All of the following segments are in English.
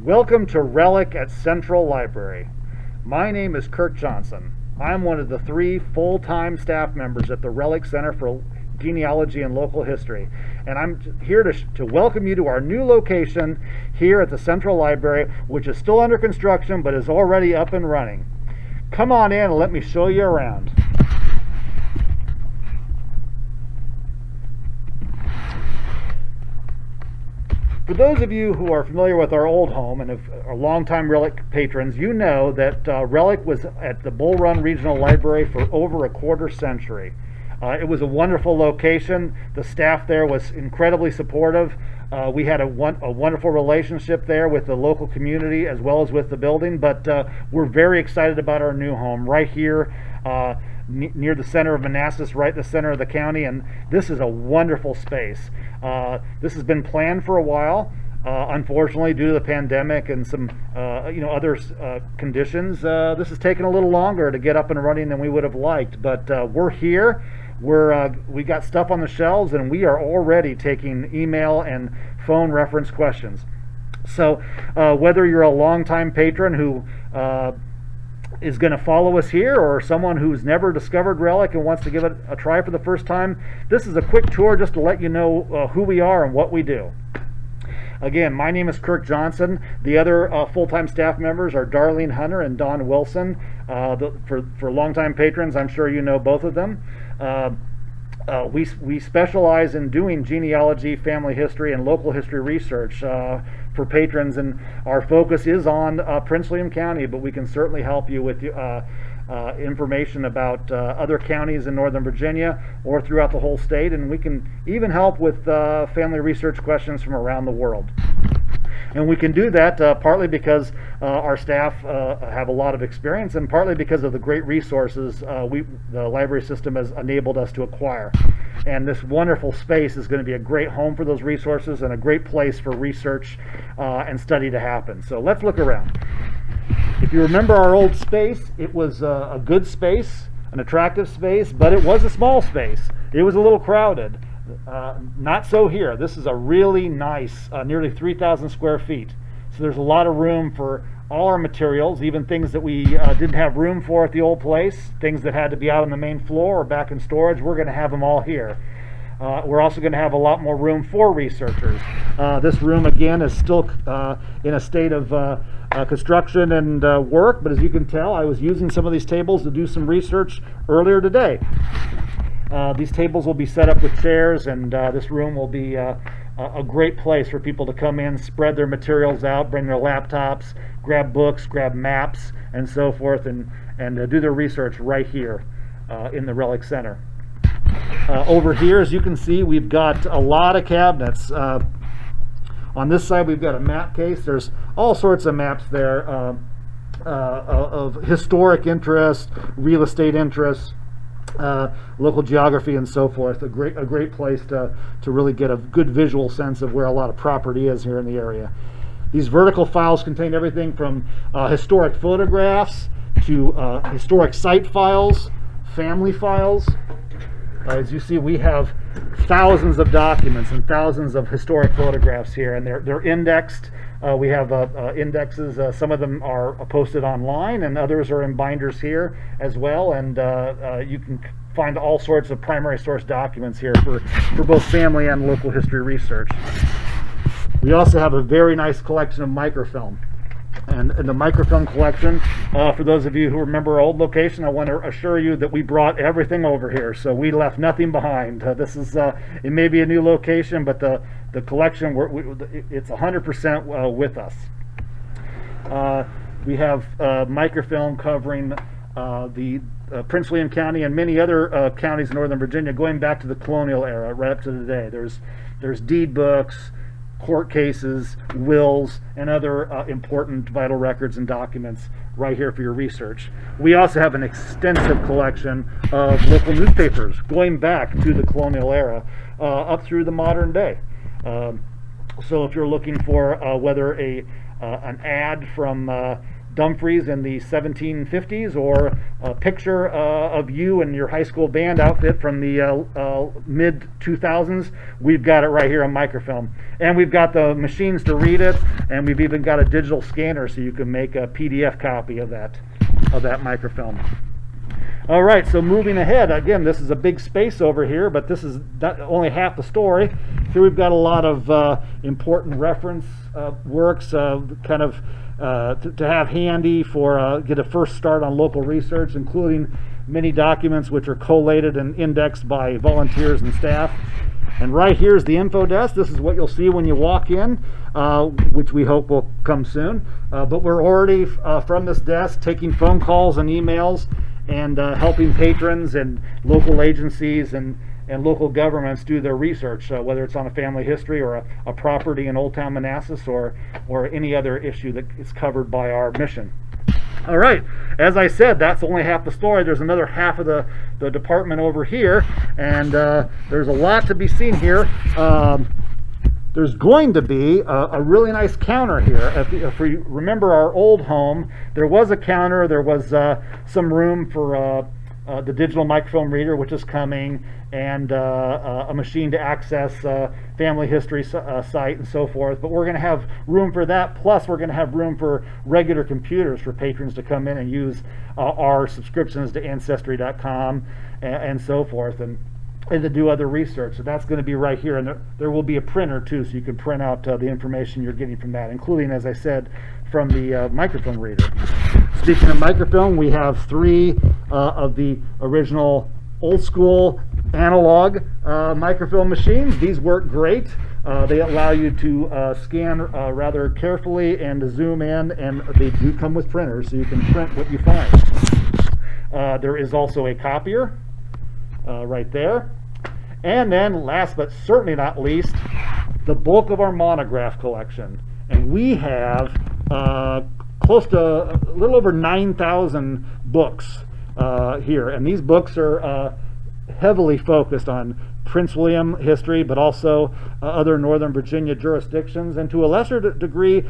Welcome to RELIC at Central Library. My name is Kirk Johnson. I'm one of the 3 full-time staff members at the RELIC Center for Genealogy and Local History, and I'm here to welcome you to our new location here at the Central Library, which is still under construction but is already up and running. Come on in and let me show you around. For those of you who are familiar with our old home and are longtime RELIC patrons, you know that RELIC was at the Bull Run Regional Library for over a quarter century. It was a wonderful location. The staff there was incredibly supportive. We had a wonderful relationship there with the local community as well as with the building, but we're very excited about our new home right here near the center of Manassas, right in the center of the county, and this is a wonderful space. This has been planned for a while. Unfortunately, due to the pandemic and some other conditions, this has taken a little longer to get up and running than we would have liked, but we're here. We got stuff on the shelves, and we are already taking email and phone reference questions. So whether you're a longtime patron who is going to follow us here, or someone who's never discovered RELIC and wants to give it a try for the first time, this is a quick tour just to let you know who we are and what we do. Again, my name is Kirk Johnson. The other full-time staff members are Darlene Hunter and Don Wilson. For longtime patrons, I'm sure you know both of them. We specialize in doing genealogy, family history, and local history research for patrons, and our focus is on Prince William County, but we can certainly help you with information about other counties in Northern Virginia or throughout the whole state, and we can even help with family research questions from around the world. And we can do that partly because our staff have a lot of experience, and partly because of the great resources the library system has enabled us to acquire. And this wonderful space is going to be a great home for those resources and a great place for research and study to happen. So let's look around. If you remember our old space, it was a good space, an attractive space, but it was a small space. It was a little crowded. Not so here. This is a really nice, nearly 3,000 square feet. So there's a lot of room for all our materials, even things that we didn't have room for at the old place, things that had to be out on the main floor or back in storage. We're going to have them all here. We're also going to have a lot more room for researchers. This room, again, is still in a state of construction and work, but as you can tell, I was using some of these tables to do some research earlier today. These tables will be set up with chairs, and this room will be a great place for people to come in, spread their materials out, bring their laptops, grab books, grab maps, and so forth, and do their research right here in the RELIC Center. Over here, as you can see, we've got a lot of cabinets. On this side, we've got a map case. There's all sorts of maps there of historic interest, real estate interest, local geography, and so forth. A great place to really get a good visual sense of where a lot of property is here in the area. These vertical files contain everything from historic photographs to historic site files, family files. As you see, we have thousands of documents and thousands of historic photographs here, and they're indexed. We have indexes. Some of them are posted online, and others are in binders here as well. And you can find all sorts of primary source documents here for both family and local history research. We also have a very nice collection of microfilm. And the microfilm collection, for those of you who remember our old location, I want to assure you that we brought everything over here, so we left nothing behind. This is it may be a new location, but the collection, it's 100% with us. We have microfilm covering the Prince William County and many other counties in Northern Virginia, going back to the colonial era, right up to today. There's deed books, court cases, wills, and other important vital records and documents right here for your research. We also have an extensive collection of local newspapers going back to the colonial era up through the modern day. So if you're looking for whether an ad from Dumfries in the 1750s, or a picture of you and your high school band outfit from the mid 2000s, we've got it right here on microfilm. And we've got the machines to read it, and we've even got a digital scanner so you can make a PDF copy of that microfilm. All right, so moving ahead, again, this is a big space over here, but this is not only half the story. Here we've got a lot of important reference works, kind of to have handy for get a first start on local research, including many documents which are collated and indexed by volunteers and staff. And right here is the info desk. This is what you'll see when you walk in, which we hope will come soon. But we're already from this desk taking phone calls and emails, and helping patrons and local agencies and local governments do their research, whether it's on a family history or a property in Old Town Manassas, or any other issue that is covered by our mission. All right, as I said, that's only half the story. There's another half of the department over here, and there's a lot to be seen here. There's going to be a really nice counter here. If we remember our old home, there was a counter, there was some room for the digital microfilm reader, which is coming, and a machine to access family history site and so forth. But we're going to have room for that, plus we're going to have room for regular computers for patrons to come in and use our subscriptions to Ancestry.com and so forth, and to do other research. So that's going to be right here, and there will be a printer too, so you can print out the information you're getting from that, including, as I said, from the microfilm reader. Speaking of microfilm, we have 3 of the original old school analog microfilm machines. These work great. They allow you to scan rather carefully and to zoom in, and they do come with printers, so you can print what you find. There is also a copier right there. And then last but certainly not least, the bulk of our monograph collection. And we have close to a little over 9,000 books here. And these books are heavily focused on Prince William history, but also other Northern Virginia jurisdictions, and to a lesser degree,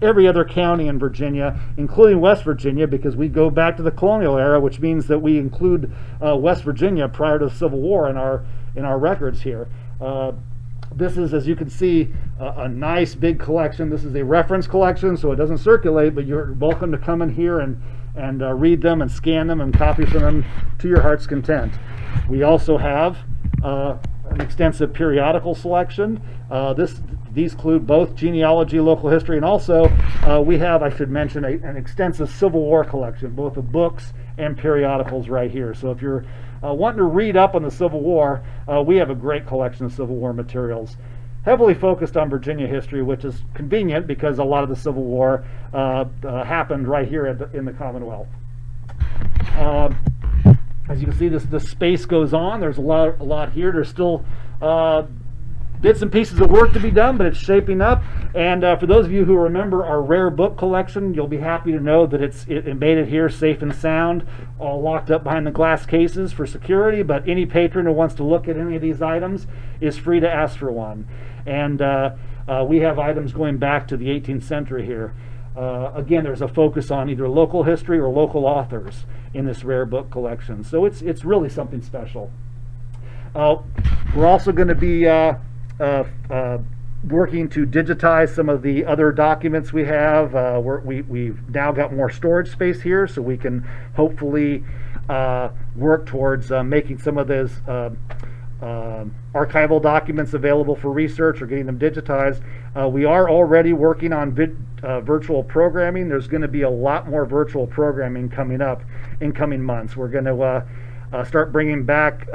every other county in Virginia, including West Virginia, because we go back to the colonial era, which means that we include West Virginia prior to the Civil War in our records here. This is, as you can see, a nice big collection. This is a reference collection, so it doesn't circulate, but you're welcome to come in here and read them and scan them and copy from them to your heart's content. We also have an extensive periodical selection. These include both genealogy, local history, and also we have, I should mention, an extensive Civil War collection, both of books and periodicals right here. So if you're wanting to read up on the Civil War, we have a great collection of Civil War materials, heavily focused on Virginia history, which is convenient because a lot of the Civil War happened right here in the Commonwealth. As you can see, the space goes on. There's a lot here. There's still bits and pieces of work to be done, but it's shaping up. And for those of you who remember our rare book collection, you'll be happy to know that it made it here safe and sound, all locked up behind the glass cases for security. But any patron who wants to look at any of these items is free to ask for one. And we have items going back to the 18th century here. Again, there's a focus on either local history or local authors in this rare book collection. So it's really something special. We're also going to be working to digitize some of the other documents we have. We've now got more storage space here, so we can hopefully work towards making some of those archival documents available for research or getting them digitized. We are already working on virtual programming. There's going to be a lot more virtual programming coming up in coming months. We're going to start bringing back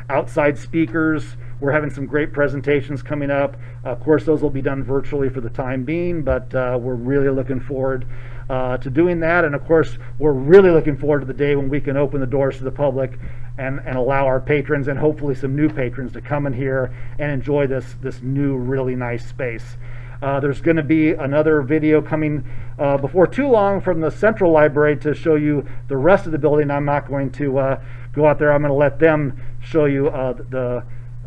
outside speakers. We're having some great presentations coming up. Of course, those will be done virtually for the time being, but we're really looking forward to doing that. And of course, we're really looking forward to the day when we can open the doors to the public and allow our patrons and hopefully some new patrons to come in here and enjoy this new really nice space. There's going to be another video coming before too long from the Central Library to show you the rest of the building. I'm not going to go out there. I'm going to let them show you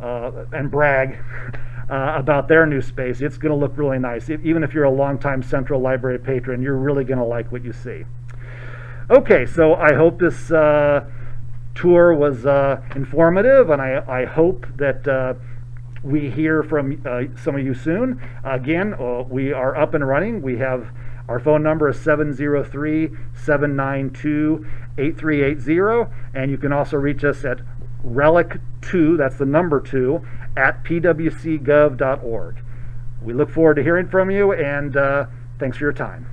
and brag about their new space. It's going to look really nice. Even if you're a longtime Central Library patron, you're really going to like what you see. Okay, so I hope this tour was informative, and I hope that we hear from some of you soon. Again, we are up and running. We have our phone number is 703-792-8380, and you can also reach us at RELIC2, that's the number 2, at pwcgov.org. We look forward to hearing from you, and thanks for your time.